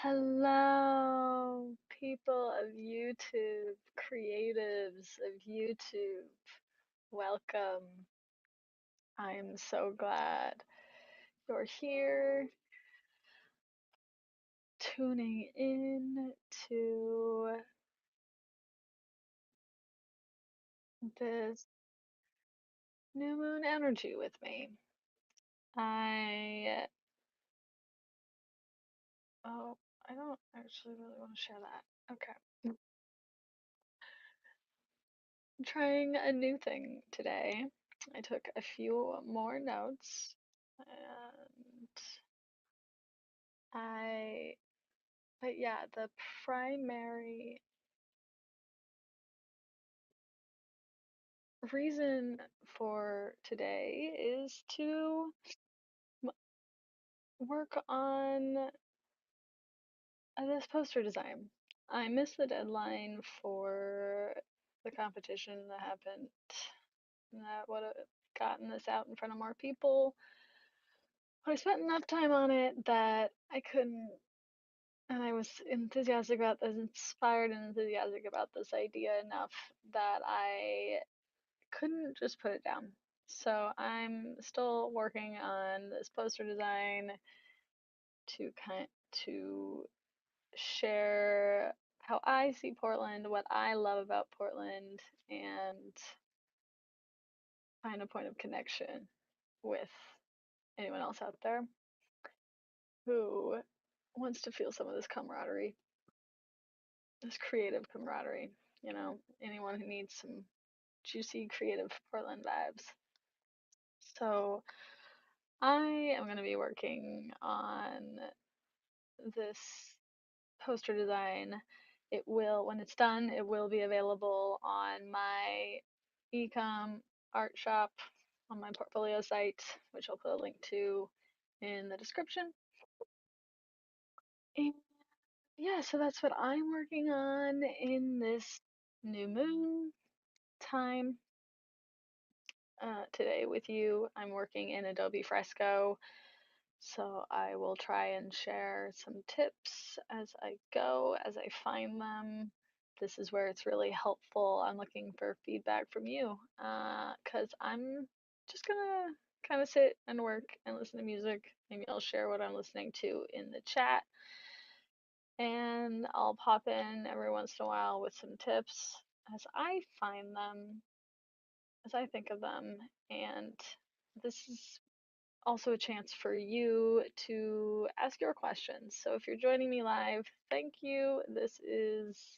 Hello, people of YouTube, creatives of YouTube. Welcome. I'm so glad you're here tuning in to this new moon energy with me. I, oh, I don't actually really want to share that. Okay. I'm trying a new thing today. I took a few more notes and I but yeah, the primary reason for today is to work on this poster design. I missed the deadline for the competition that happened that would have gotten this out in front of more people. But I spent enough time on it that I couldn't, and I was enthusiastic about this, inspired and enthusiastic about this idea enough that I couldn't just put it down. So I'm still working on this poster design to share how I see Portland, what I love about Portland, and find a point of connection with anyone else out there who wants to feel some of this camaraderie, this creative camaraderie. Anyone who needs some juicy, creative Portland vibes. So I am going to be working on this poster design. It will, when it's done, it will be available on my ecom art shop on my portfolio site, which I'll put a link to in the description. And yeah, so that's what I'm working on in this new moon time. Today with you, I'm working in Adobe Fresco. So I will try and share some tips as I go, as I find them. This is where it's really helpful. I'm looking for feedback from you because I'm just gonna kind of sit and work and listen to music. Maybe I'll share what I'm listening to in the chat, and I'll pop in every once in a while with some tips as I find them, as I think of them. And this is also a chance for you to ask your questions. So if you're joining me live, thank you. This is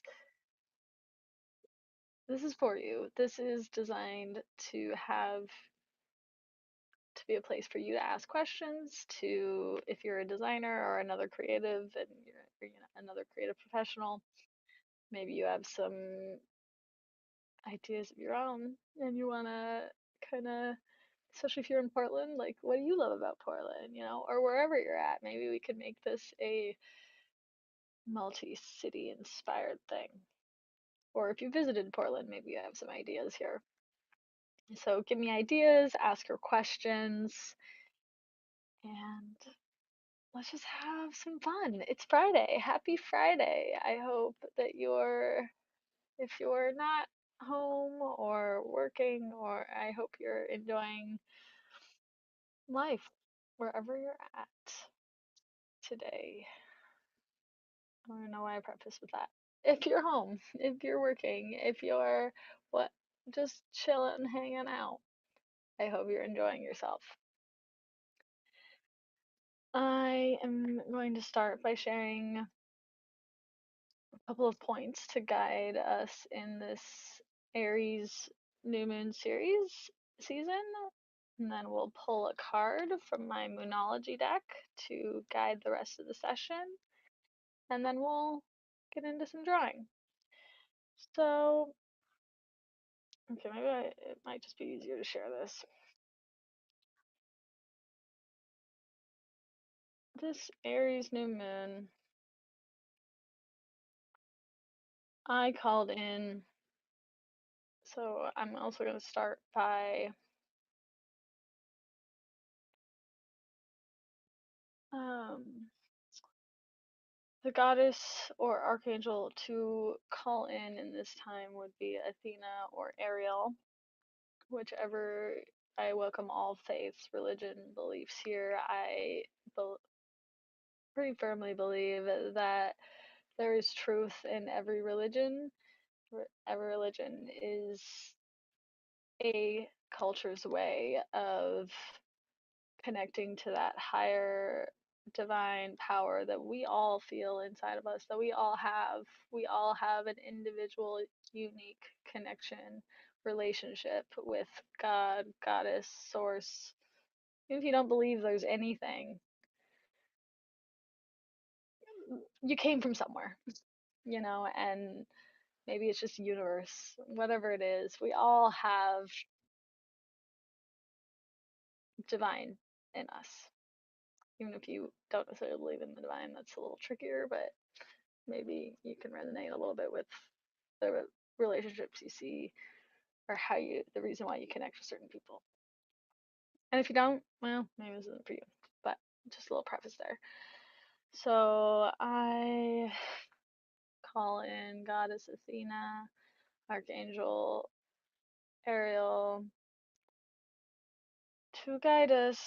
for you. This is designed to be a place for you to ask questions to, if you're a designer or another creative and you're another creative professional, maybe you have some ideas of your own and you want to kind of, especially if you're in Portland, like, what do you love about Portland, or wherever you're at? Maybe we could make this a multi-city inspired thing. Or if you visited Portland, maybe you have some ideas here. So give me ideas, ask your questions, and let's just have some fun. It's Friday. Happy Friday. I hope that if you're not home or working, or I hope you're enjoying life wherever you're at today. I don't know why I preface with that. If you're home, if you're working, if you're what just chilling, hanging out, I hope you're enjoying yourself. I am going to start by sharing a couple of points to guide us in this Aries New Moon season. And then we'll pull a card from my Moonology deck to guide the rest of the session. And then we'll get into some drawing. So, okay, maybe it might just be easier to share this. This Aries New Moon, I called in, so I'm also going to start by The goddess or archangel to call in this time would be Athena or Ariel, whichever. I welcome all faiths, religion, beliefs here. I pretty firmly believe that there is truth in every religion. Every religion is a culture's way of connecting to that higher divine power that we all feel inside of us, that we all have. We all have an individual, unique connection, relationship with God, goddess, source. Even if you don't believe there's anything, you came from somewhere, and maybe it's just universe, whatever it is. We all have divine in us. Even if you don't necessarily believe in the divine, that's a little trickier, but maybe you can resonate a little bit with the relationships you see, or the reason why you connect with certain people. And if you don't, well, maybe this isn't for you. But just a little preface there. So I call in Goddess Athena, Archangel Ariel, to guide us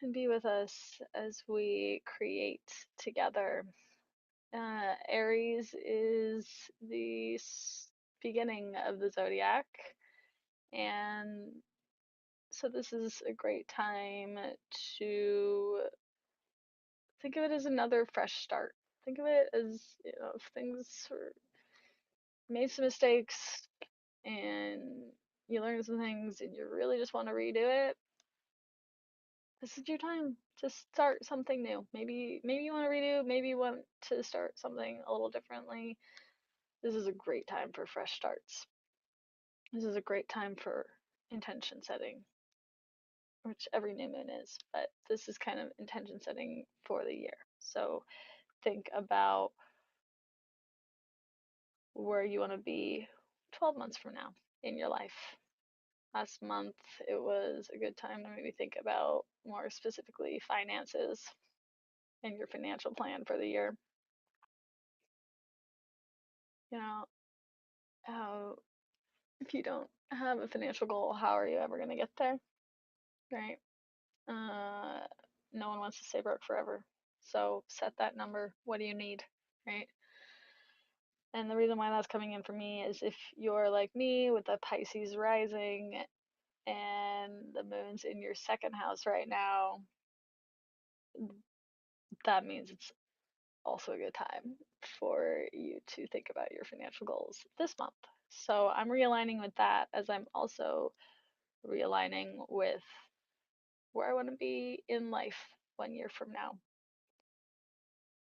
and be with us as we create together. Aries is the beginning of the zodiac, and so this is a great time to think of it as another fresh start. Think of it as, if things made some mistakes and you learned some things and you really just want to redo it, this is your time to start something new. Maybe you want to redo, maybe you want to start something a little differently. This is a great time for fresh starts. This is a great time for intention setting, which every new moon is, but this is kind of intention setting for the year. So think about where you want to be 12 months from now in your life. Last month, it was a good time to maybe think about more specifically finances and your financial plan for the year. You know, how if you don't have a financial goal, how are you ever going to get there? Right? Uh, no one wants to stay broke forever. So set that number. What do you need? Right? And the reason why that's coming in for me is if you're like me with a Pisces rising and the moon's in your second house right now, that means it's also a good time for you to think about your financial goals this month. So I'm realigning with that as I'm also realigning with where I want to be in life 1 year from now.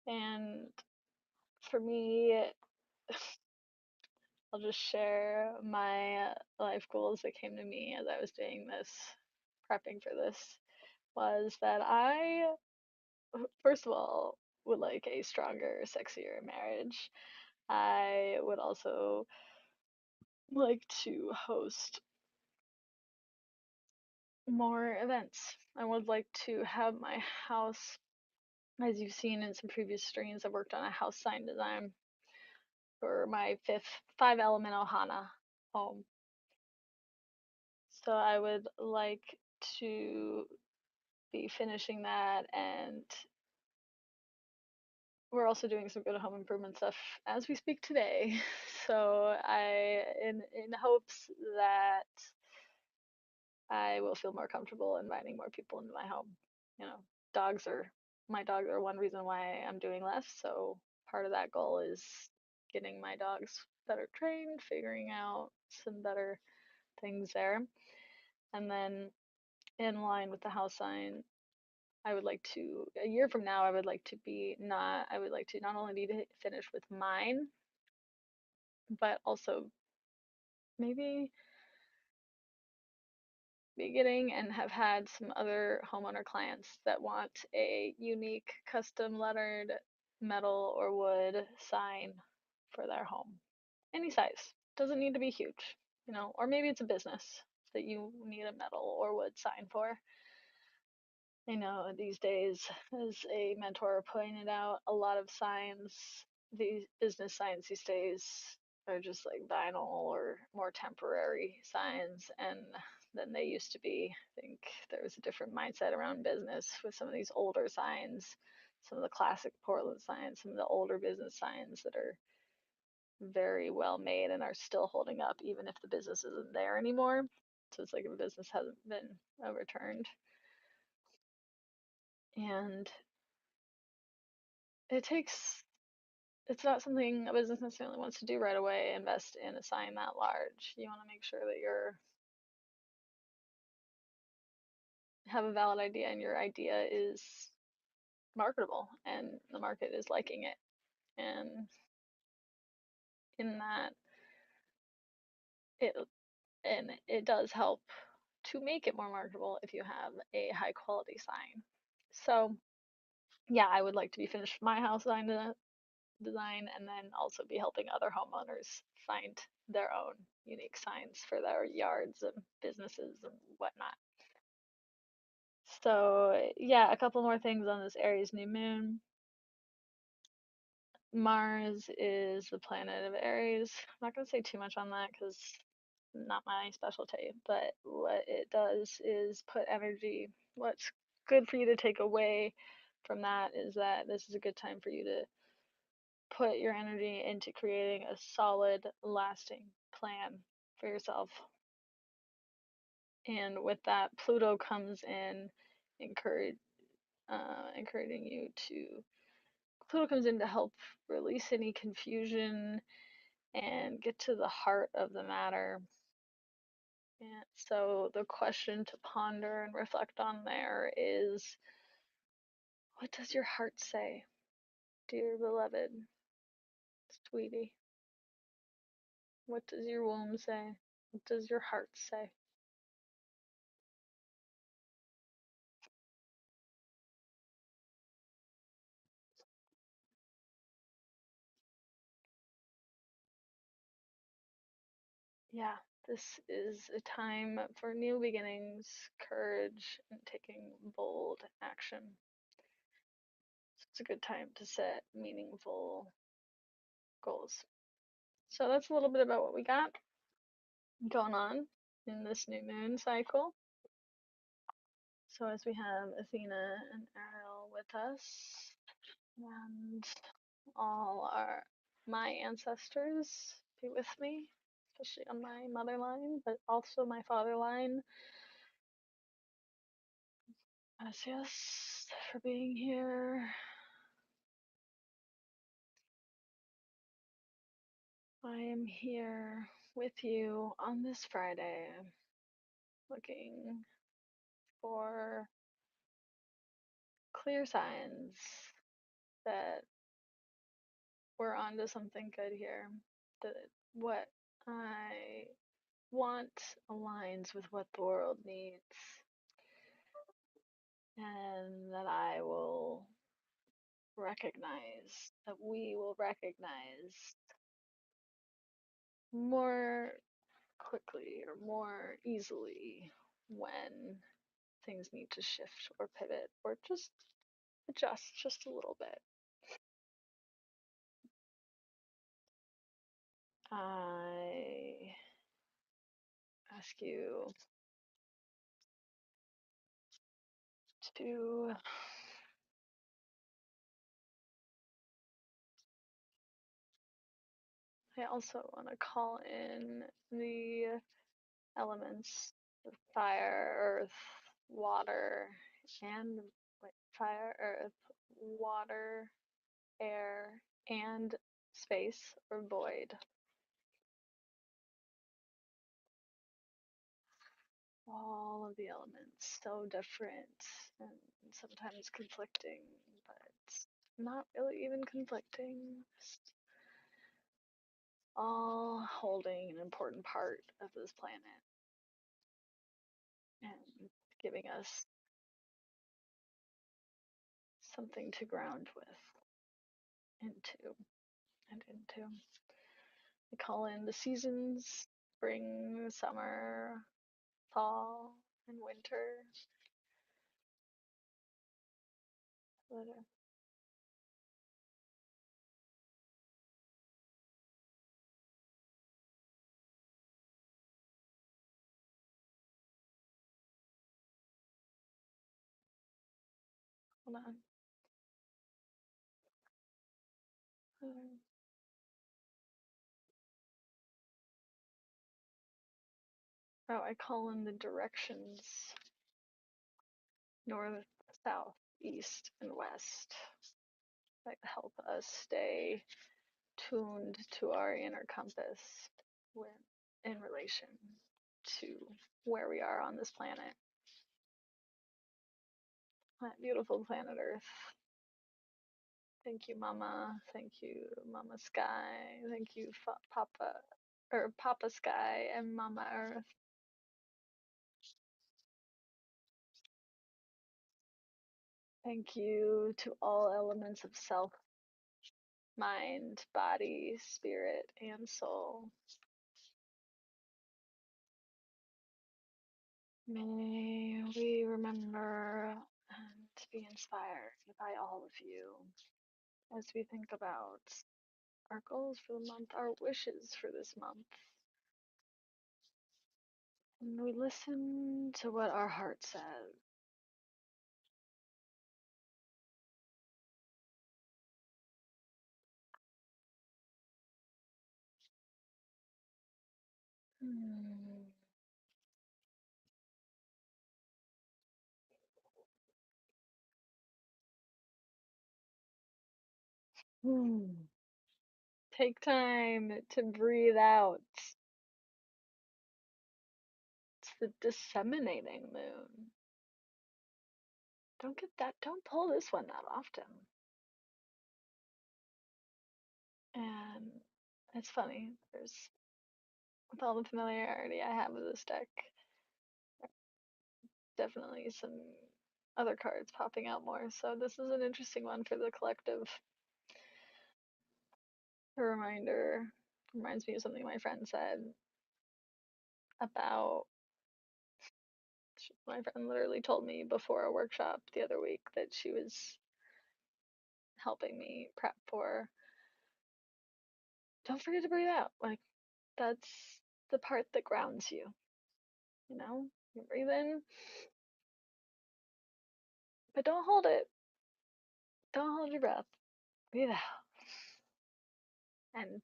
And for me, I'll just share my life goals that came to me as I was doing this, prepping for this, was that I, first of all, would like a stronger, sexier marriage. I would also like to host more events. I would like to have my house, as you've seen in some previous streams, I've worked on a house sign design for my five element Ohana home. So I would like to be finishing that, and we're also doing some good home improvement stuff as we speak today. So in hopes that I will feel more comfortable inviting more people into my home. You know, my dogs are one reason why I'm doing less. So part of that goal is getting my dogs better trained, figuring out some better things there. And then in line with the house sign, I would like to, a year from now, I would like to not only be finished with mine, but also maybe be getting and have had some other homeowner clients that want a unique custom lettered metal or wood sign for their home. Any size. Doesn't need to be huge, or maybe it's a business that you need a metal or wood sign for. I know these days, as a mentor pointed out, a lot of signs, these business signs these days, are just like final or more temporary signs and than they used to be. I think there was a different mindset around business with some of these older signs, some of the classic Portland signs, some of the older business signs that are very well made and are still holding up even if the business isn't there anymore. So it's like if a business hasn't been overturned. And it takes, it's not something a business necessarily wants to do right away, invest in a sign that large. You want to make sure that you're have a valid idea and your idea is marketable and the market is liking it. And in that, it it does help to make it more marketable if you have a high quality sign. So yeah, I would like to be finished with my house design and then also be helping other homeowners find their own unique signs for their yards and businesses and whatnot. So yeah, a couple more things on this Aries new moon. Mars is the planet of Aries. I'm not going to say too much on that because not my specialty, but what it does is put energy. What's good for you to take away from that is that this is a good time for you to put your energy into creating a solid, lasting plan for yourself. And with that, Pluto comes in, encourage, encouraging you to. Pluto comes in to help release any confusion and get to the heart of the matter. And so the question to ponder and reflect on there is, what does your heart say, dear beloved, sweetie? What does your womb say? What does your heart say? Yeah, this is a time for new beginnings, courage, and taking bold action. So it's a good time to set meaningful goals. So that's a little bit about what we got going on in this new moon cycle. So as we have Athena and Ariel with us, and all our my ancestors be with me, especially on my mother line, but also my father line. Gracias for being here. I am here with you on this Friday, looking for clear signs that we're onto something good here. That what I want aligns with what the world needs, and that I will recognize, that we will recognize more quickly or more easily when things need to shift or pivot or just adjust just a little bit. I ask you to I also want to call in the elements of fire, earth, water, and fire, earth, water, air, and space or void. All of the elements, so different and sometimes conflicting, but not really even conflicting, just all holding an important part of this planet and giving us something to ground with, into, and into. We call in the seasons: spring, summer, fall, and winter. Letter. Hold on. Oh, I call in the directions north, south, east, and west that help us stay tuned to our inner compass when in relation to where we are on this planet. That beautiful planet Earth. Thank you, Mama. Thank you, Mama Sky. Thank you, Papa, or Papa Sky and Mama Earth. Thank you to all elements of self, mind, body, spirit, and soul. May we remember and be inspired by all of you as we think about our goals for the month, our wishes for this month. And we listen to what our heart says. Take time to breathe out. It's the disseminating moon. Don't pull this one that often. And it's funny, with all the familiarity I have with this deck, definitely some other cards popping out more. So this is an interesting one for the collective. A reminder, reminds me of something my friend said about, my friend literally told me before a workshop the other week that she was helping me prep for. Don't forget to breathe out. Like, that's the part that grounds you. You know, you breathe in, but don't hold it. Don't hold your breath. Breathe out. And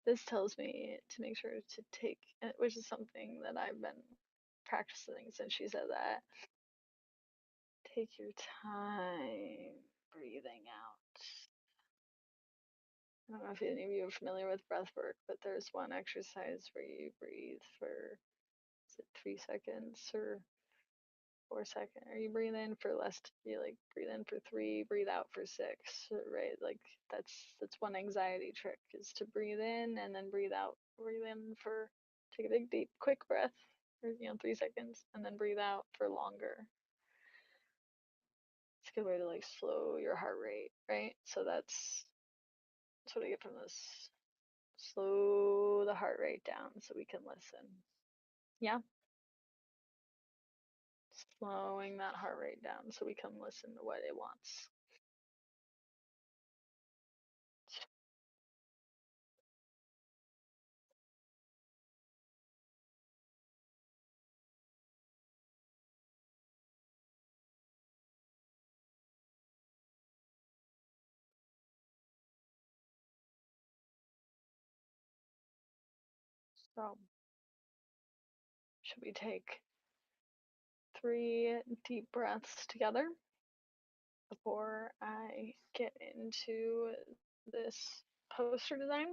this tells me to make sure to take, which is something that I've been practicing since she said that. Take your time breathing out. I don't know if any of you are familiar with breath work, but there's one exercise where you breathe for, is it 3 seconds or 4 seconds? Or you breathe in for less, you like breathe in for 3, breathe out for 6, right? Like that's one anxiety trick, is to breathe in and then breathe out. Breathe in for, take a big deep quick breath for 3 seconds, and then breathe out for longer. It's a good way to like slow your heart rate, right? So that's what I get from this. Slow the heart rate down so we can listen. Yeah. Slowing that heart rate down so we can listen to what it wants. So, should we take 3 deep breaths together before I get into this poster design?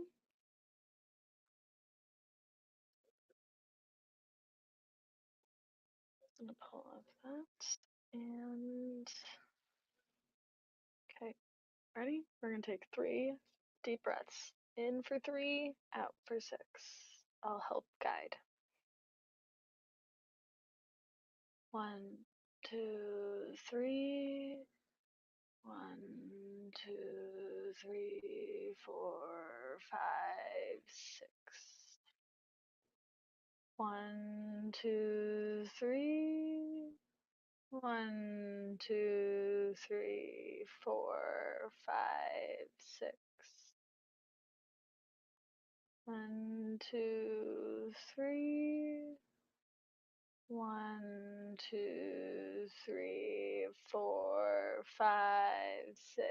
I'm gonna pull up that. And okay, ready? We're gonna take 3 deep breaths. In for 3, out for 6. I'll help guide. 1, 2, 3. 1, 2, 3, 4, 5, 6. 1, 2, 3. 1, 1, 2, 3, 4, 5, 6. 1, 2, 3. 1, 2, 3, 4, 5, 6.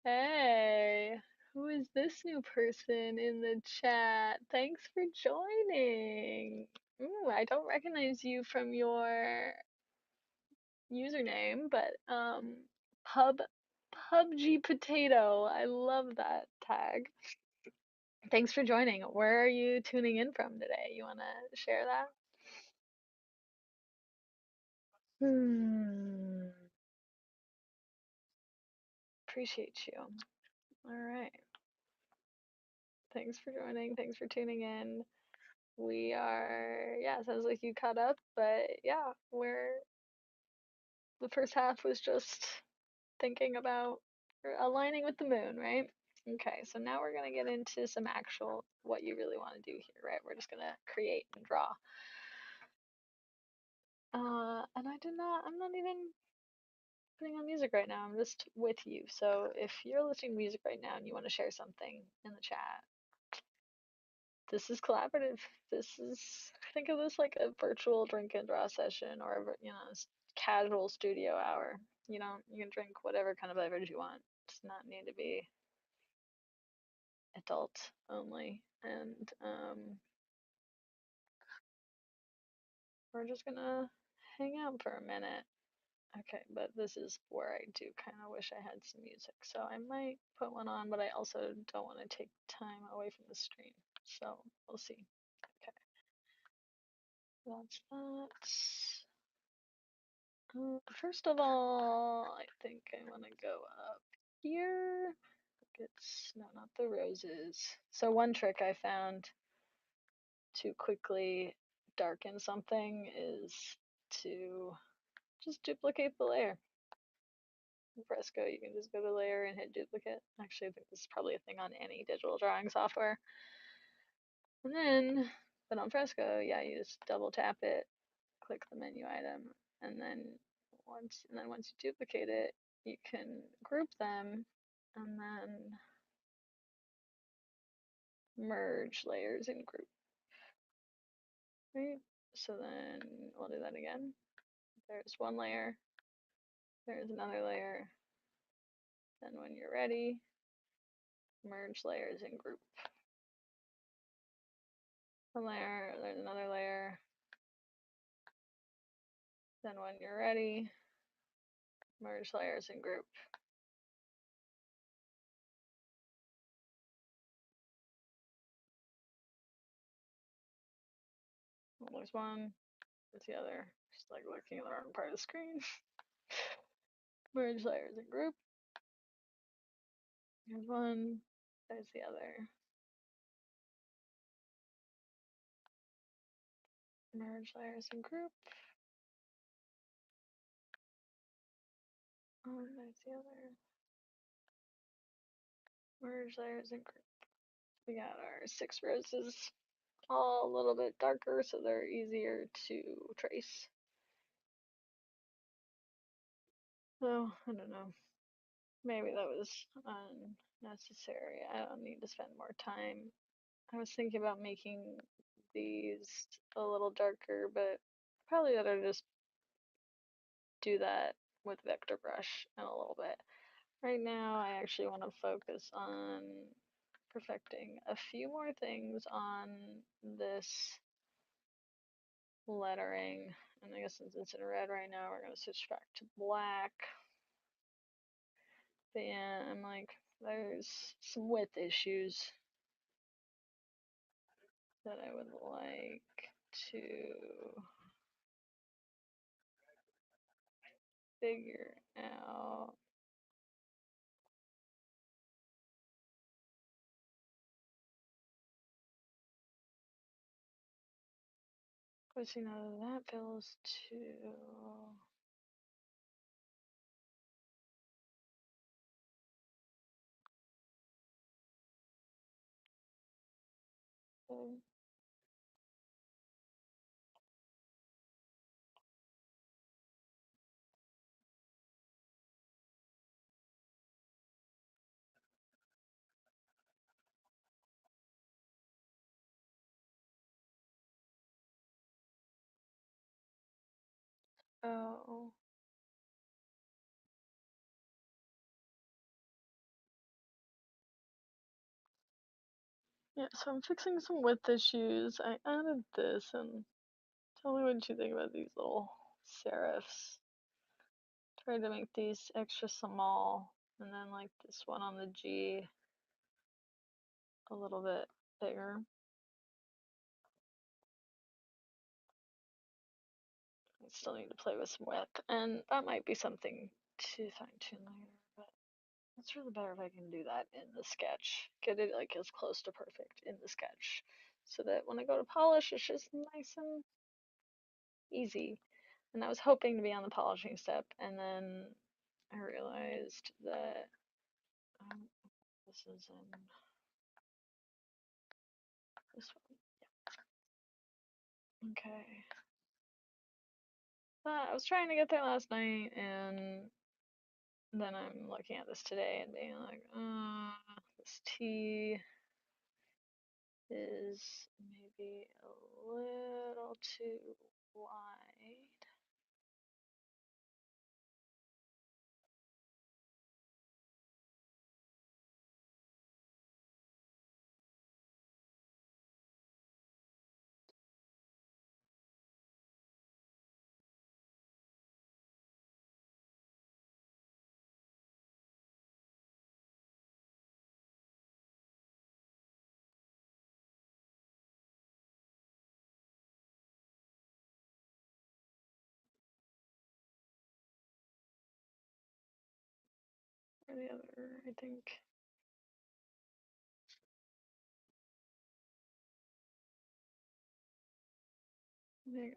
Hey, who is this new person in the chat? Thanks for joining. Ooh, I don't recognize you from your username, but pub PUBG Potato. I love that tag. Thanks for joining. Where are you tuning in from today? You want to share that? Appreciate you. All right. Thanks for joining. Thanks for tuning in. We are, yeah, sounds like you caught up, but yeah, the first half was just thinking about or aligning with the moon, right? Okay, so now we're gonna get into some actual what you really want to do here, right? We're just gonna create and draw. And I'm not even putting on music right now. I'm just with you. So if you're listening to music right now and you want to share something in the chat, this is collaborative. This is, think of this like a virtual drink and draw session or a, casual studio hour. You can drink whatever kind of beverage you want. It's not need to be adult only. And we're just gonna hang out for a minute. Okay, but this is where I do kind of wish I had some music. So I might put one on, but I also don't want to take time away from the stream. So we'll see. Okay, that's that. First of all, I think I want to go up here. It's no, not the roses. So one trick I found to quickly darken something is to just duplicate the layer. In Fresco, you can just go to layer and hit duplicate. Actually, I think this is probably a thing on any digital drawing software. And then, but on Fresco, yeah, you just double tap it, click the menu item, and then once you duplicate it, you can group them and then merge layers in group. Right? So then we'll do that again. There's one layer, there's another layer. Then when you're ready, merge layers in group. One layer, there's another layer. Then when you're ready, merge layers in group. Well, there's one, there's the other. Just like looking at the wrong part of the screen. Merge layers in group. There's one, there's the other. Merge layers in group. Oh, there's the other. Merge layers in group. We got our 6 roses, all a little bit darker so they're easier to trace. So, I don't know. Maybe that was unnecessary. I don't need to spend more time. I was thinking about making these a little darker, but probably better just do that with vector brush in a little bit. Right now, I actually want to focus on perfecting a few more things on this lettering. And I guess since it's in red right now, we're going to switch back to black. But yeah, I'm like, there's some width issues that I would like to figure out. But you know, that feels too. Oh. Yeah, so I'm fixing some width issues. I added this, and tell me what you think about these little serifs. Tried to make these extra small, and then like this one on the G a little bit bigger. I still need to play with some width, and that might be something to fine tune later, but it's really better if I can do that in the sketch. Get it like as close to perfect in the sketch, so that when I go to polish, it's just nice and easy. And I was hoping to be on the polishing step, and then I realized that this is in this one. Yeah. Okay. But I was trying to get there last night, and then I'm looking at this today and being like, this T is maybe a little too wide. Or the other, I think.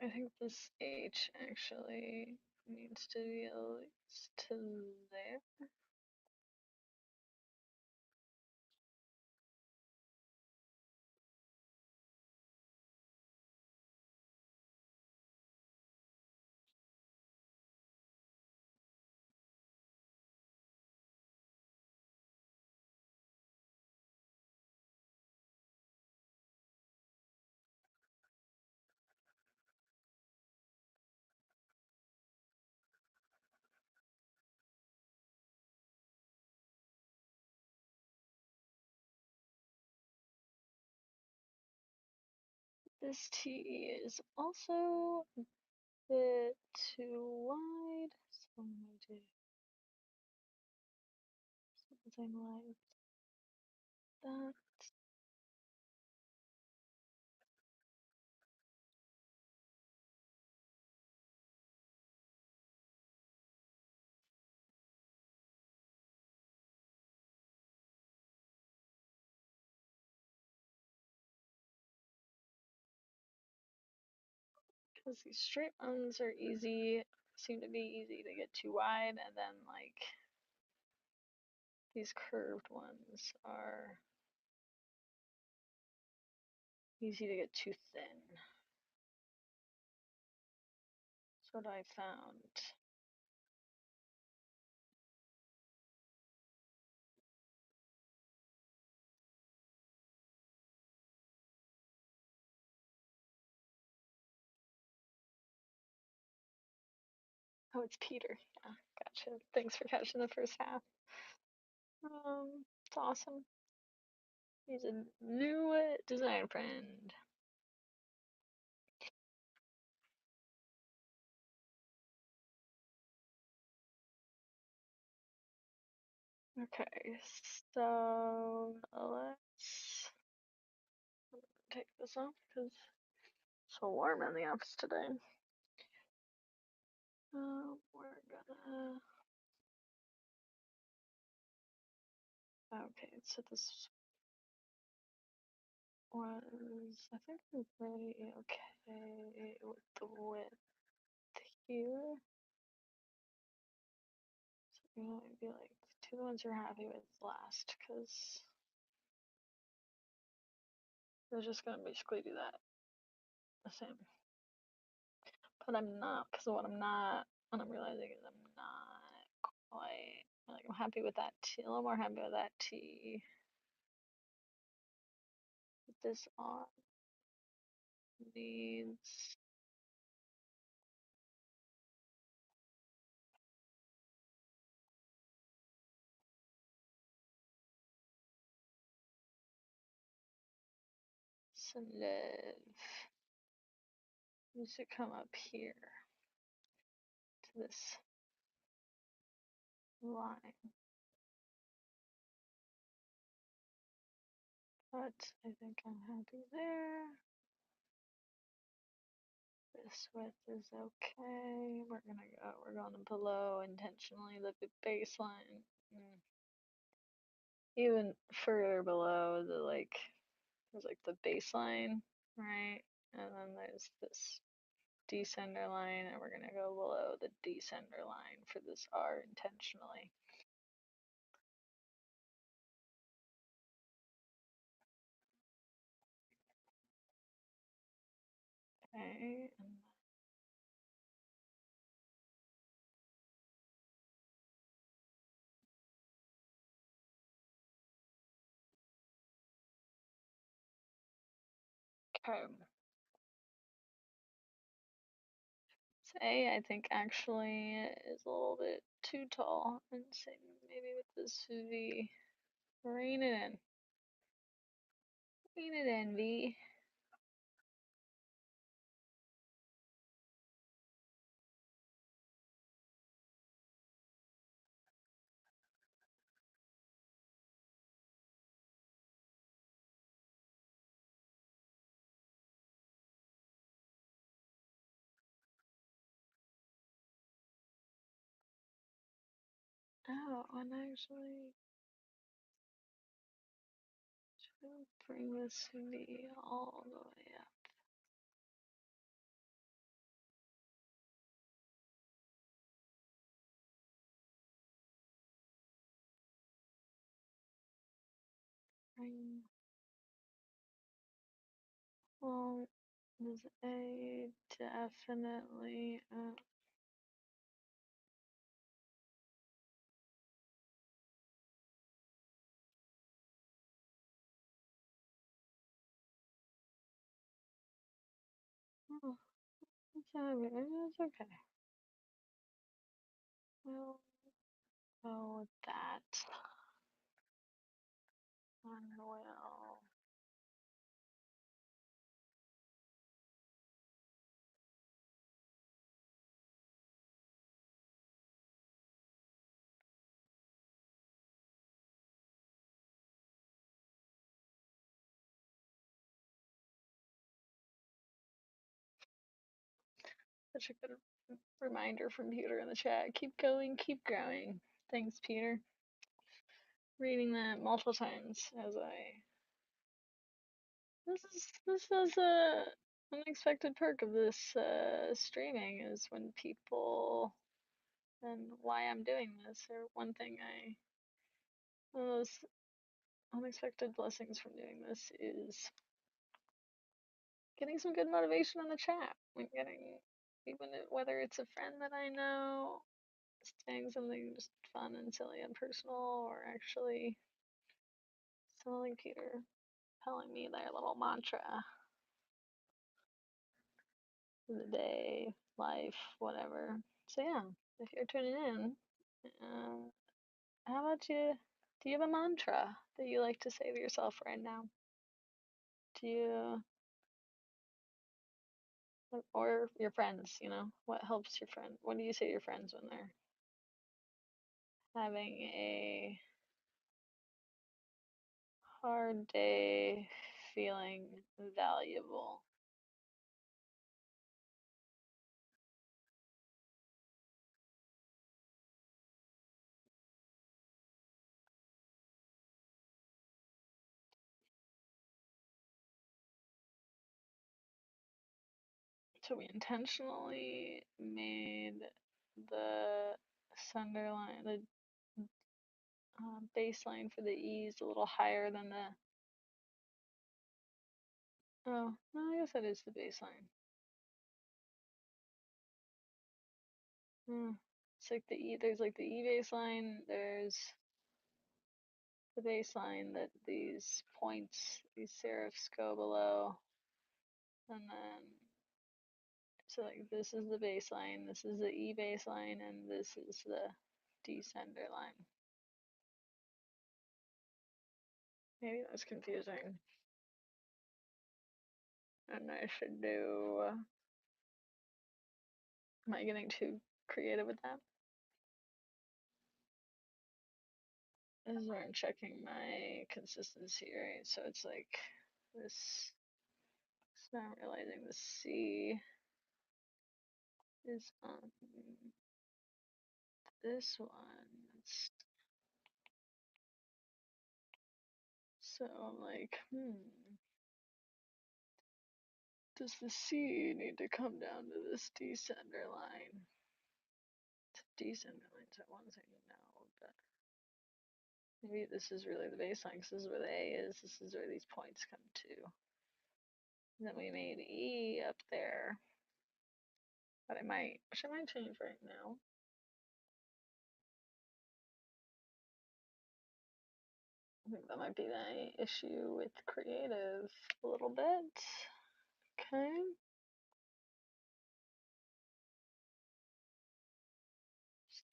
I think this H actually needs to be at least to there. This T is also a bit too wide, so I'm going to do something like that. Because these straight ones are easy, seem to be easy to get too wide, and then like these curved ones are easy to get too thin. That's what I found. Oh, it's Peter. Yeah, gotcha. Thanks for catching the first half. It's awesome. He's a new design friend. Okay, so let's take this off because it's so warm in the office today. We're gonna. Okay, so this was, I think we're pretty okay with the width here. So you might be like, two the ones you're happy with last, because we're just gonna basically do that the same. But I'm not, because what I'm realizing is I'm not quite, like, I'm happy with that T, a little more happy with that T. This on needs some love. Needs to come up here to this line. But I think I'm happy there. This width is okay. We're going below intentionally the baseline. Even further below there's like the baseline, right? And then there's this descender line, and we're gonna go below the descender line for this R intentionally. Okay. Okay. So A, I think actually is a little bit too tall, and same maybe with this V. Rein it in. Rein it in, V. Oh, and actually, to bring this V all the way up. Well, this A definitely. Oh, it's okay. We'll go with that. And we'll. Such a good reminder from Peter in the chat. Keep going, keep growing. Thanks, Peter. Reading that multiple times as I. This is a unexpected perk of this streaming is when people and why I'm doing this or one thing one of those unexpected blessings from doing this is getting some good motivation in the chat. Like getting whether it's a friend that I know saying something just fun and silly and personal, or actually someone like Peter telling me their little mantra for the day, life, whatever. So yeah, if you're tuning in, how about you? Do you have a mantra that you like to say to yourself right now? Do you, or your friends? You know, what helps your friend? What do you say to your friends when they're having a hard day, feeling valuable? So we intentionally made the sender line, the baseline for the E's a little higher than the. Oh, no, I guess that is the baseline. It's like the E. There's like the E baseline. There's the baseline that these points, these serifs go below, and then so like this is the baseline, this is the E baseline, and this is the descender line. Maybe that's confusing. And I should do. Am I getting too creative with that? This is where I'm checking my consistency, right? So it's like this. It's not realizing the C is on this one. So I'm like, does the C need to come down to this descender line? Descender lines, I want to say no, but maybe this is really the baseline because this is where the A is. This is where these points come to. And then we made E up there. But I might change right now. I think that might be the issue with creative a little bit. Okay.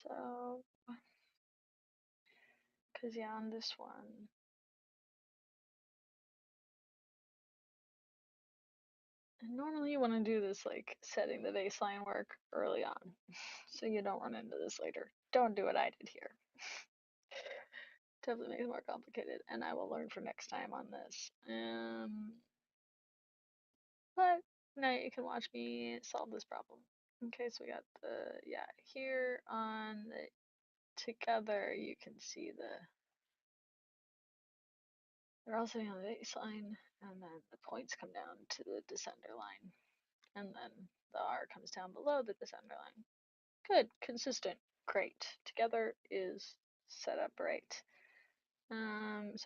So, because yeah, on this one, and normally you want to do this like setting the baseline work early on so you don't run into this later. Don't do what I did here. Definitely makes it more complicated, and I will learn for next time on this. But now you can watch me solve this problem. Okay, so we got the, yeah, here on the together, you can see they're all sitting on the baseline, and then the points come down to the descender line, and then the R comes down below the descender line. Good, consistent, great. Together is set up right. So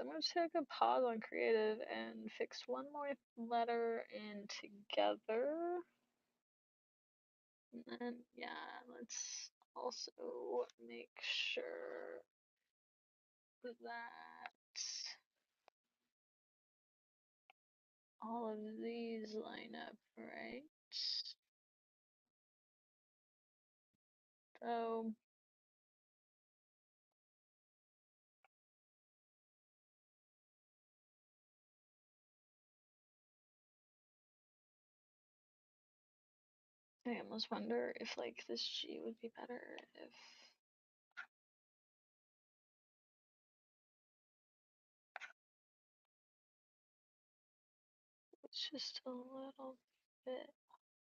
I'm going to take a pause on creative and fix one more letter in together. And then, yeah, let's also make sure that all of these line up, right? So, I almost wonder if like this G would be better if it's just a little bit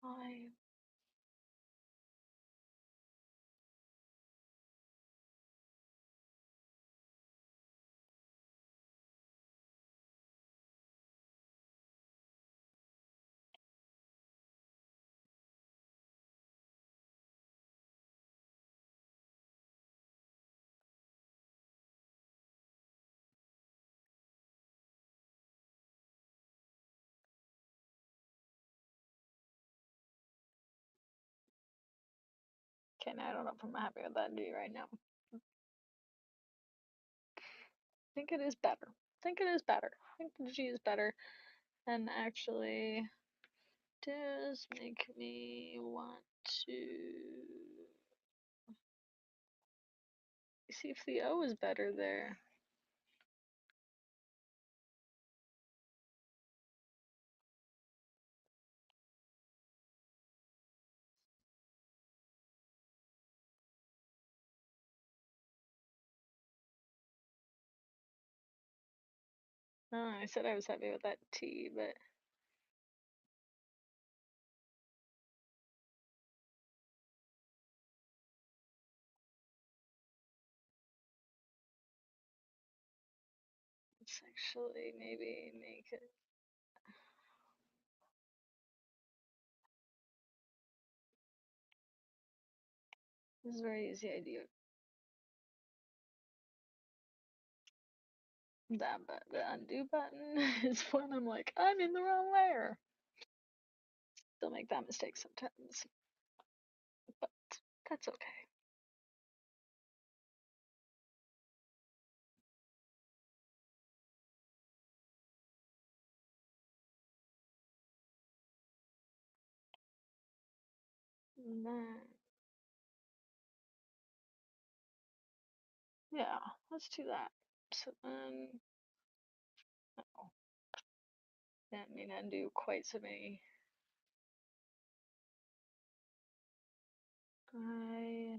high. Okay, now I don't know if I'm happy with that G right now. I think it is better. I think it is better. I think the G is better. And actually does make me want to see if the O is better there. Oh, I said I was happy with that T, but let's actually maybe make it. This is a very easy idea. That, but the undo button is when I'm like, I'm in the wrong layer. Still make that mistake sometimes, but that's okay. And then, yeah, let's do that. So then, oh, That may not do quite so many. I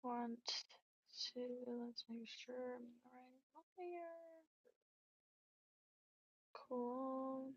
want to, let's make sure I'm in the right layer. Cool.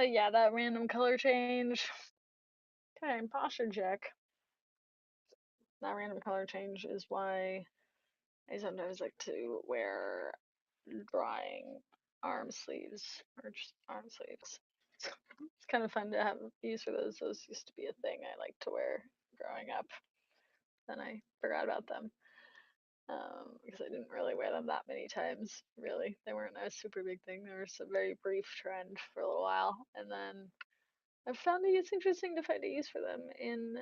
Yeah, that random color change. Okay, posture check. That random color change is why I sometimes like to wear drawing arm sleeves or just arm sleeves. It's kind of fun to have use for those. Those used to be a thing I liked to wear growing up. Then I forgot about them because I didn't really wear them that many times. Really, they weren't a super big thing. They were a very brief trend for a little while, and then I've found it's interesting to find a use for them in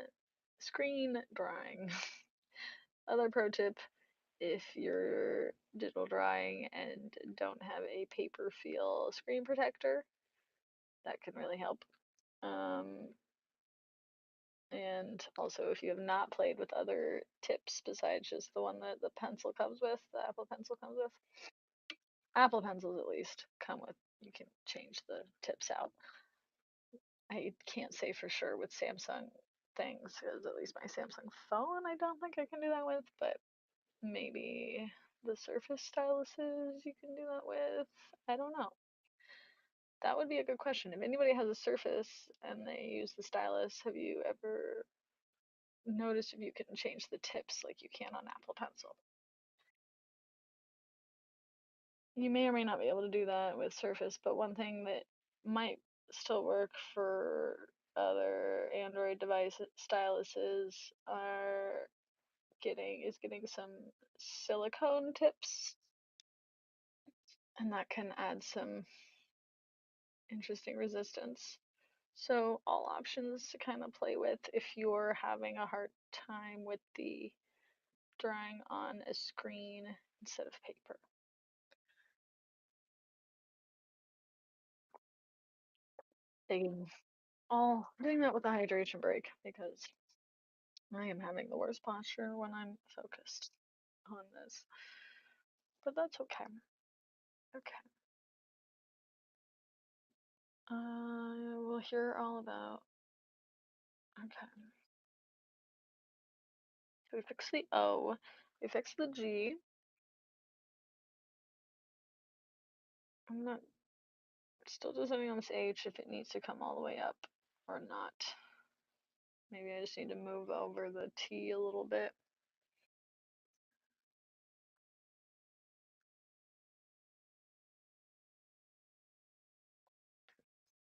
screen drawing. Other pro tip: if you're digital drawing and don't have a paper feel screen protector, that can really help. And also, if you have not played with other tips besides just the one that the pencil comes with, the Apple Pencil comes with, Apple Pencils at least come with, you can change the tips out. I can't say for sure with Samsung things, because at least my Samsung phone, I don't think I can do that with, but maybe the Surface styluses you can do that with. I don't know. That would be a good question. If anybody has a Surface and they use the stylus, have you ever noticed if you can change the tips like you can on Apple Pencil? You may or may not be able to do that with Surface, but one thing that might still work for other Android device styluses are getting some silicone tips, and that can add some interesting resistance. So all options to kind of play with if you're having a hard time with the drawing on a screen instead of paper. Taking all doing that with a hydration break because I am having the worst posture when I'm focused on this. But that's okay. Okay. We'll hear all about. Okay. So we fix the O. We fix the G. I'm not still deciding on this H if it needs to come all the way up or not. Maybe I just need to move over the T a little bit.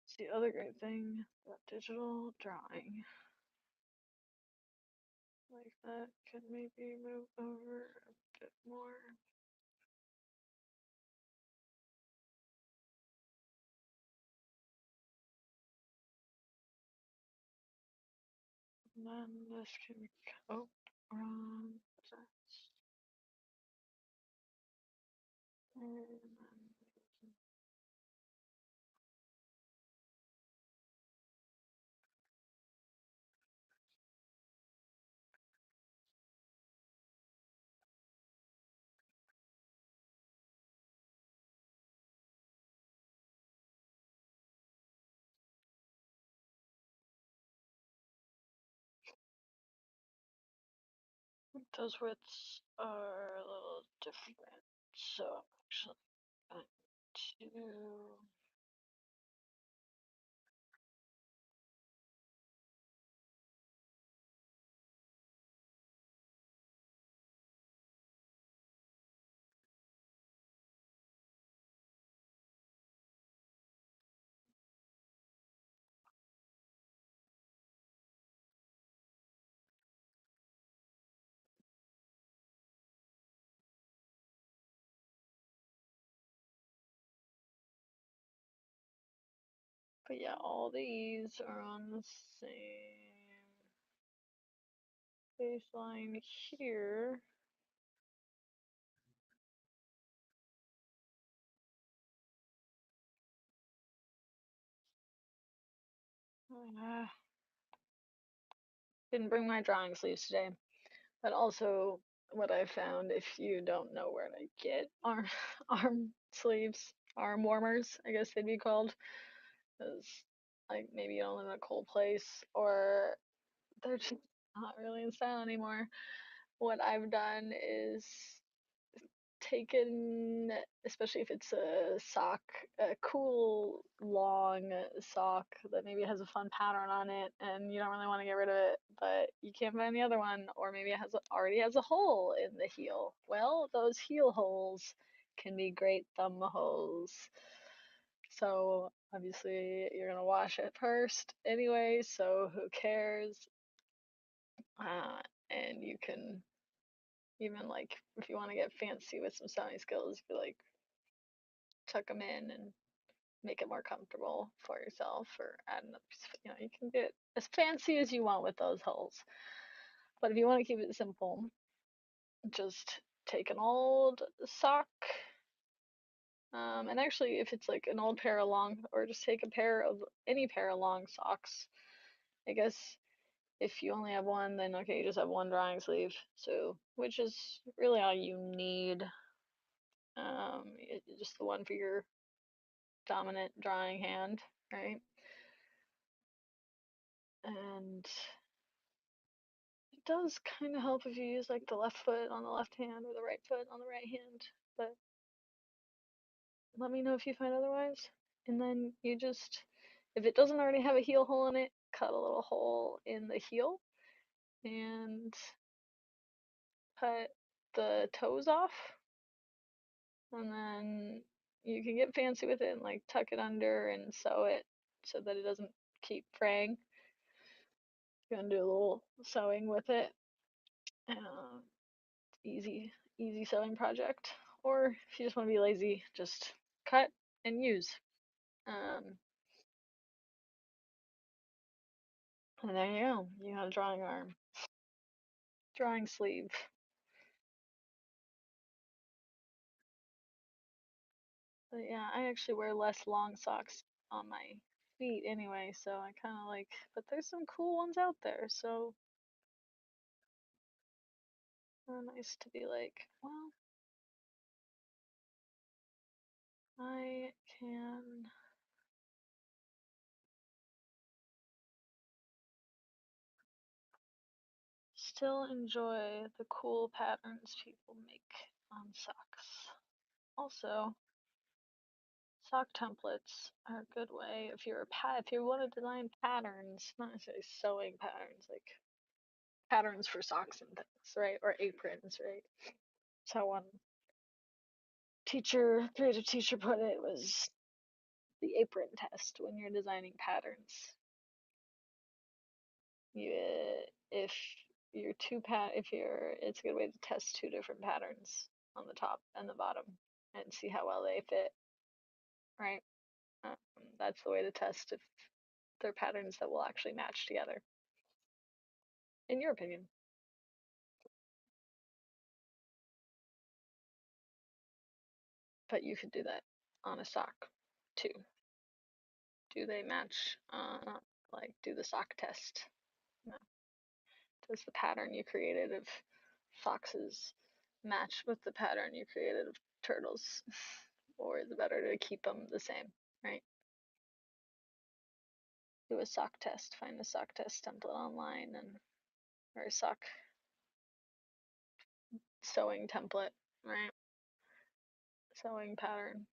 It's the other great thing about digital drawing. Like that could maybe move over a bit more. And then this can go around that. And then those widths are a little different. So I'm actually going to but yeah, all these are on the same baseline here. Didn't bring my drawing sleeves today, but also what I found, if you don't know where to get arm sleeves, arm warmers, I guess they'd be called, because like maybe you don't live in a cold place or they're just not really in style anymore. What I've done is taken, especially if it's a sock, a cool long sock that maybe has a fun pattern on it and you don't really want to get rid of it, but you can't find the other one, or maybe it already has a hole in the heel. Well, those heel holes can be great thumb holes. So obviously you're gonna wash it first anyway, so who cares? And you can even, like, if you want to get fancy with some sewing skills, you like tuck them in and make it more comfortable for yourself, or add another piece of, you can get as fancy as you want with those holes. But if you want to keep it simple, just take an old sock, and actually if it's like an old pair of long, or just take any pair of long socks. I guess if you only have one, then okay, you just have one drawing sleeve, so which is really all you need. Just the one for your dominant drawing hand, right? And it does kind of help if you use like the left foot on the left hand or the right foot on the right hand, but let me know if you find otherwise. And then you just, if it doesn't already have a heel hole in it, cut a little hole in the heel and cut the toes off. And then you can get fancy with it and like tuck it under and sew it so that it doesn't keep fraying. You're gonna do a little sewing with it. Uh, easy sewing project. Or if you just want to be lazy, just cut and use. Um, and there you go. You got a drawing arm, drawing sleeve. But yeah, I actually wear less long socks on my feet anyway, so I kind of like. But there's some cool ones out there, so nice to be like, well, I can still enjoy the cool patterns people make on socks. Also, sock templates are a good way if if you want to design patterns, not necessarily sewing patterns, like patterns for socks and things, right? Or aprons, right? So one creative teacher put it was the apron test when you're designing patterns. You if you're it's a good way to test two different patterns on the top and the bottom and see how well they fit, right? Um, that's the way to test if they're patterns that will actually match together, in your opinion. But you could do that on a sock too. Do they match? Like, do the sock test. Does the pattern you created of foxes match with the pattern you created of turtles? Or is it better to keep them the same, right? Do a sock test. Find a sock test template online, or a sock sewing template, right? Sewing pattern.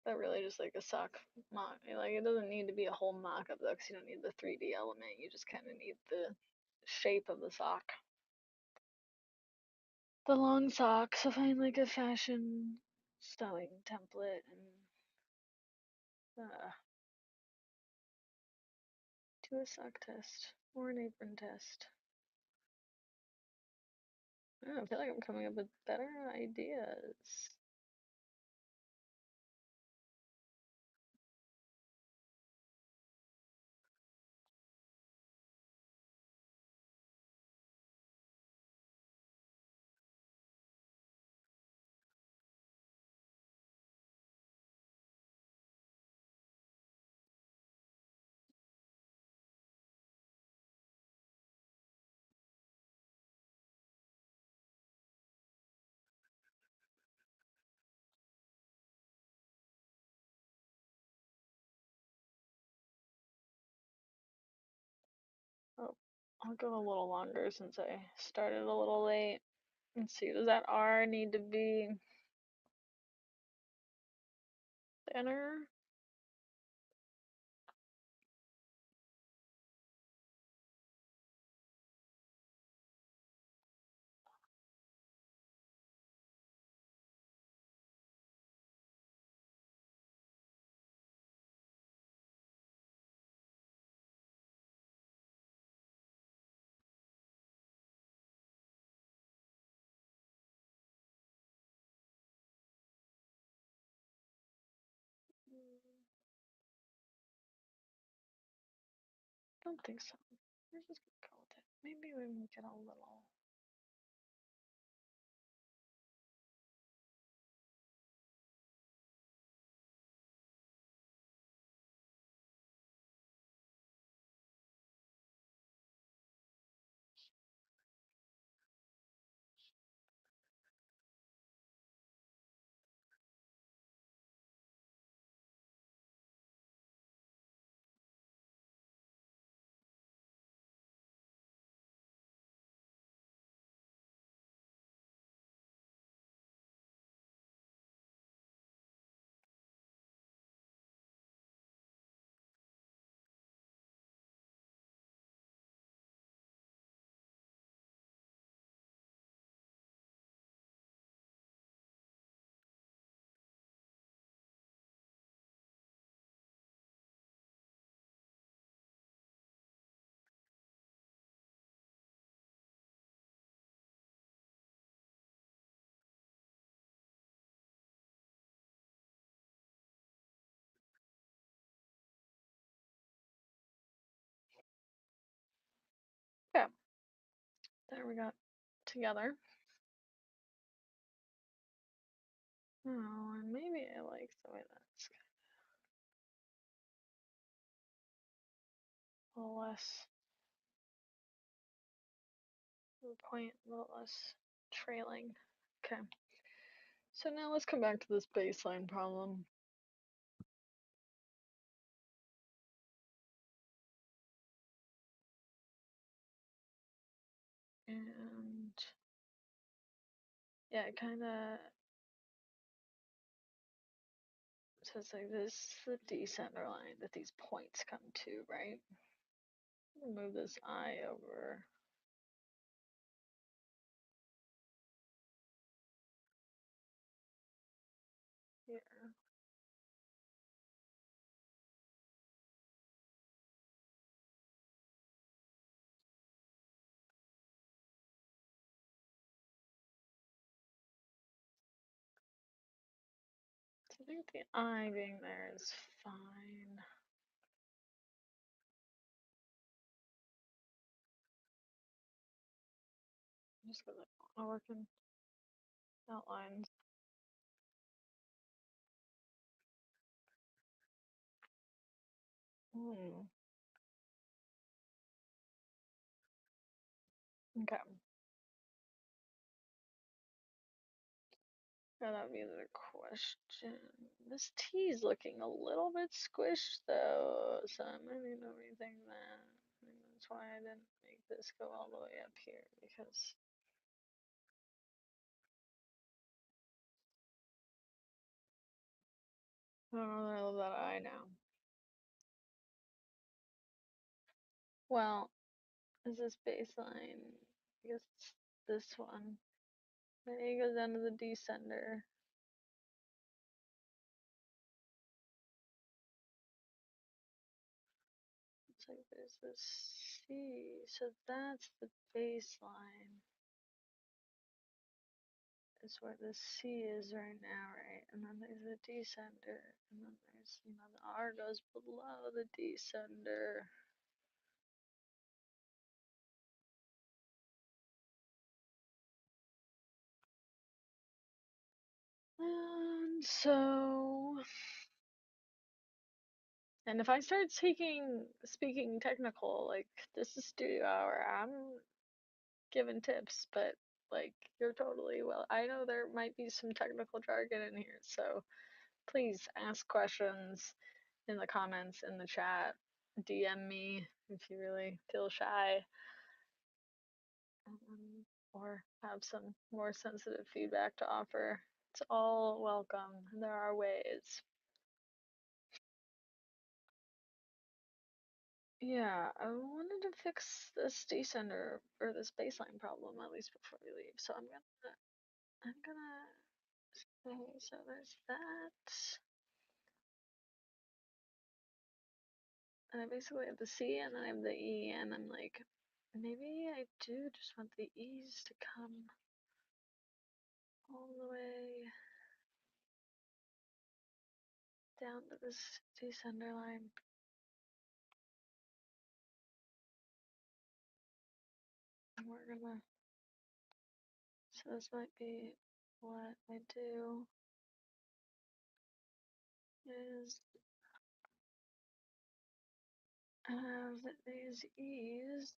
But really just like a sock mock. Like it doesn't need to be a whole mock-up though, because you don't need the 3D element. You just kind of need the shape of the sock. The long sock. So find like a fashion sewing template and do a sock test or an apron test. I feel like I'm coming up with better ideas. Oh, I'll go a little longer since I started a little late. Let's see, does that R need to be thinner? I don't think so. We're just gonna go with it. Maybe we make it a little. Yeah, there we go. Together. Oh, and maybe I like the way that's a little less, the point, a little less trailing. Okay. So now let's come back to this baseline problem. And yeah, it kind of says like this is the decenter line that these points come to, right? Move this I over here. So I think the I being there is fine. Just because I want to work in outlines. Okay. Now that would be the question. This T is looking a little bit squished though, so maybe nobody thinks that. Maybe that's why I didn't make this go all the way up here because I don't know that I know. Well, is this baseline? I guess it's this one. Then it goes down to the descender. It's like there's this C, so that's the baseline. Is where the C is right now, right? And then there's the descender, and then there's, the R goes below the descender. And so, and if I start speaking technical, like this is studio hour, I'm giving tips, but like you're totally well. I know there might be some technical jargon in here, so please ask questions in the comments, in the chat, DM me if you really feel shy, or have some more sensitive feedback to offer. It's all welcome. There are ways. Yeah, I wanted to fix this descender or this baseline problem at least before we leave. So I'm gonna say, so there's that. And I basically have the C and then I have the E, and I'm like, maybe I do just want the E's to come all the way down to this descender line. And we're gonna, so this might be what I do is have these E's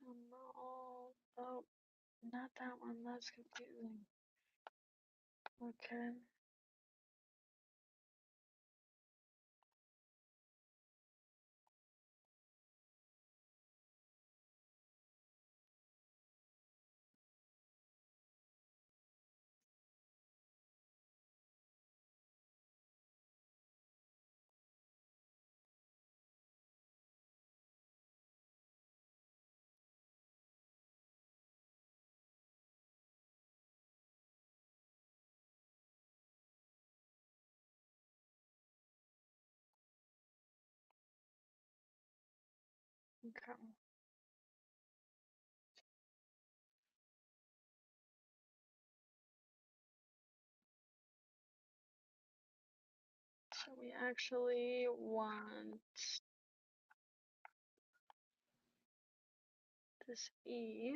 come all, oh, not that one, that's confusing. Okay. Okay. So we actually want this E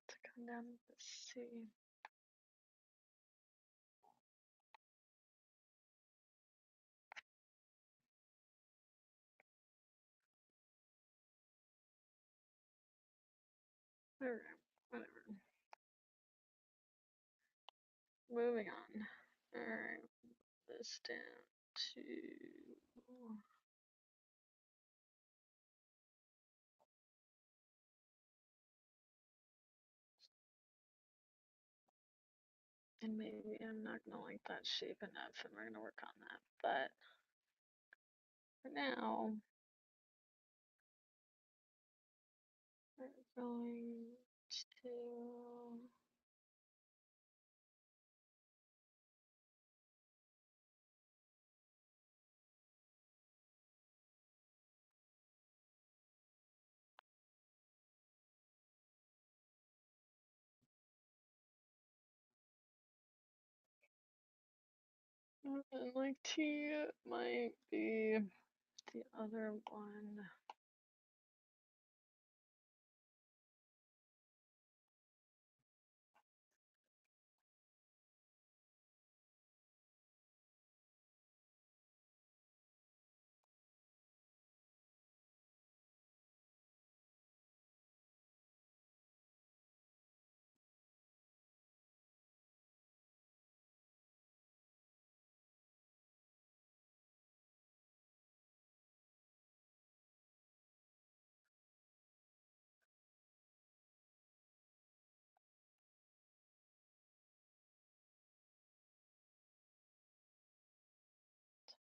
to come down to the C. Alright, whatever. Moving on. Alright, this down to, and maybe I'm not gonna like that shape enough, and we're gonna work on that. But for now, we're going to, And like T might be the other one.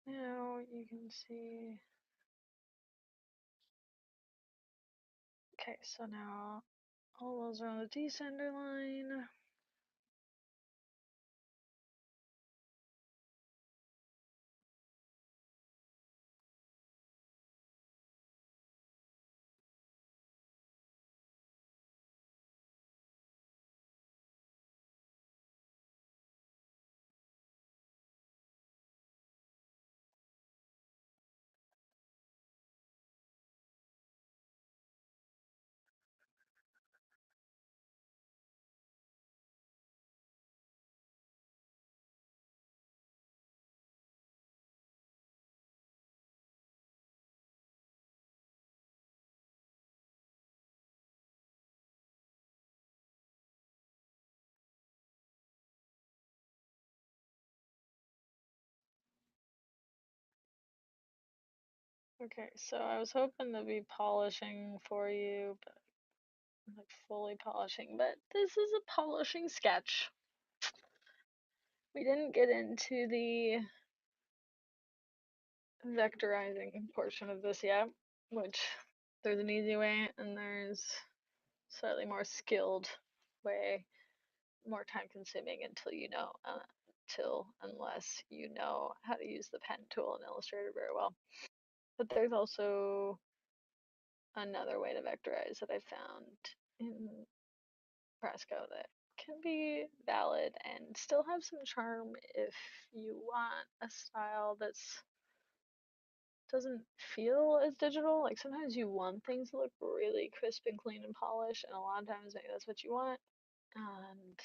Now you can see. Okay, so now all those are on the descender line. Okay, so I was hoping to be polishing for you, but like fully polishing, but this is a polishing sketch. We didn't get into the vectorizing portion of this yet, which there's an easy way and there's slightly more skilled way, more time consuming until you know, unless you know how to use the pen tool in Illustrator very well. But there's also another way to vectorize that I found in Fresco that can be valid and still have some charm if you want a style that's doesn't feel as digital. Like sometimes you want things to look really crisp and clean and polished, and a lot of times maybe that's what you want. And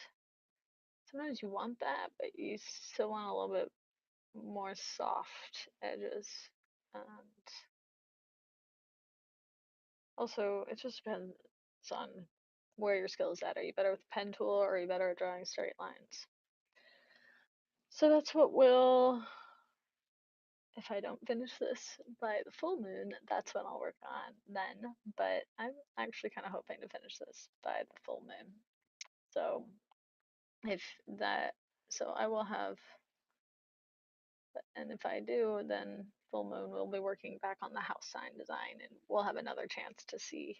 sometimes you want that, but you still want a little bit more soft edges. And also, it just depends on where your skill is at. Are you better with the pen tool or are you better at drawing straight lines? So that's what will, if I don't finish this by the full moon, that's when I'll work on then. But I'm actually kind of hoping to finish this by the full moon. So if that, so I will have, and if I do, then full moon we'll be working back on the house sign design and we'll have another chance to see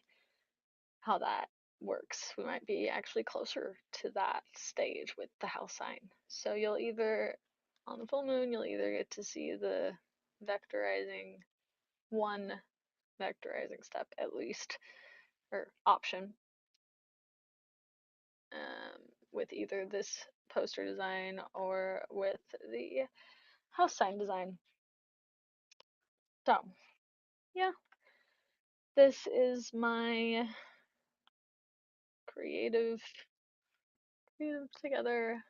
how that works. We might be actually closer to that stage with the house sign. So you'll either, on the full moon, you'll either get to see the vectorizing, one vectorizing step at least, or option, with either this poster design or with the house sign design. So, yeah, this is my creative together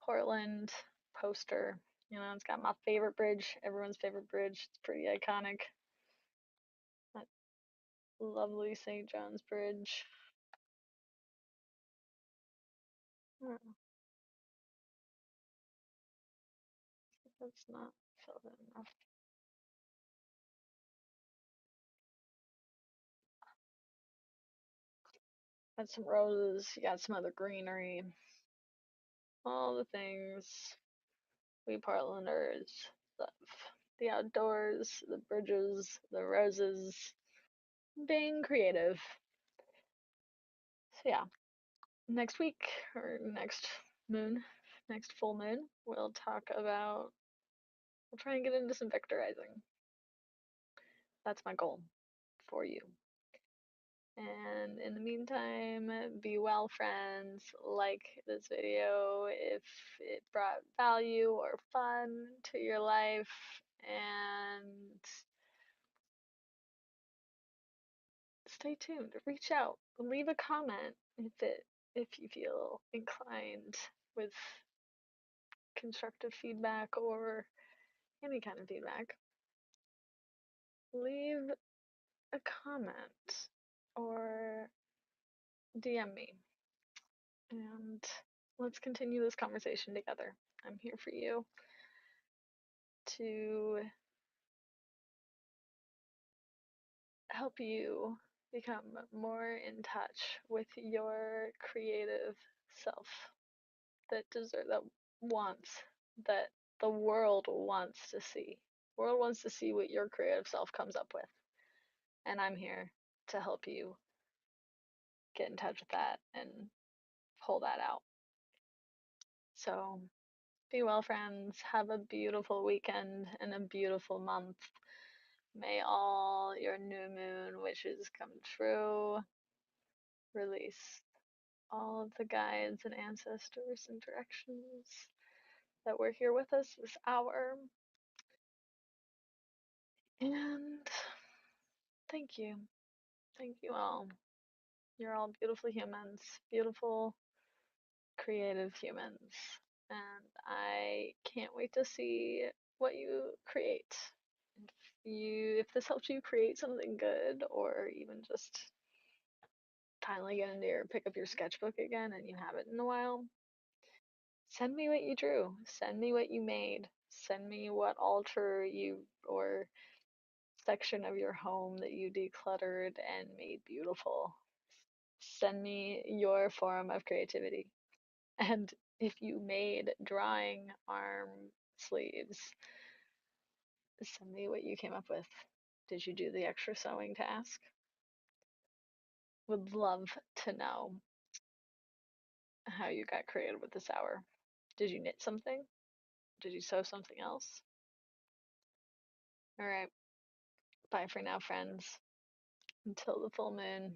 Portland poster. You know, it's got my favorite bridge, everyone's favorite bridge. It's pretty iconic. That lovely St. John's Bridge. Oh, that's not filled in enough. Got some roses, you got some other greenery. All the things we Portlanders love. The outdoors, the bridges, the roses, being creative. So yeah, next week or next moon, next full moon, we'll talk about, we'll try and get into some vectorizing. That's my goal for you. And in the meantime, be well, friends. Like this video if it brought value or fun to your life, and stay tuned. Reach out, leave a comment if you feel inclined with constructive feedback or any kind of feedback. Leave a comment or DM me, and let's continue this conversation together. I'm here for you to help you become more in touch with your creative self that wants that the world wants to see. The world wants to see what your creative self comes up with, and I'm here to help you get in touch with that and pull that out. So be well, friends. Have a beautiful weekend and a beautiful month. May all your new moon wishes come true. Release all of the guides and ancestors and directions that were here with us this hour. And thank you. Thank you all. You're all beautiful humans, beautiful, creative humans. And I can't wait to see what you create. If this helps you create something good, or even just finally get into pick up your sketchbook again and you haven't in a while, send me what you drew. Send me what you made. Send me what altar you or section of your home that you decluttered and made beautiful. Send me your form of creativity. And if you made drawing arm sleeves, send me what you came up with. Did you do the extra sewing task? Would love to know how you got creative with this hour. Did you knit something? Did you sew something else? All right. Bye for now, friends. Until the full moon.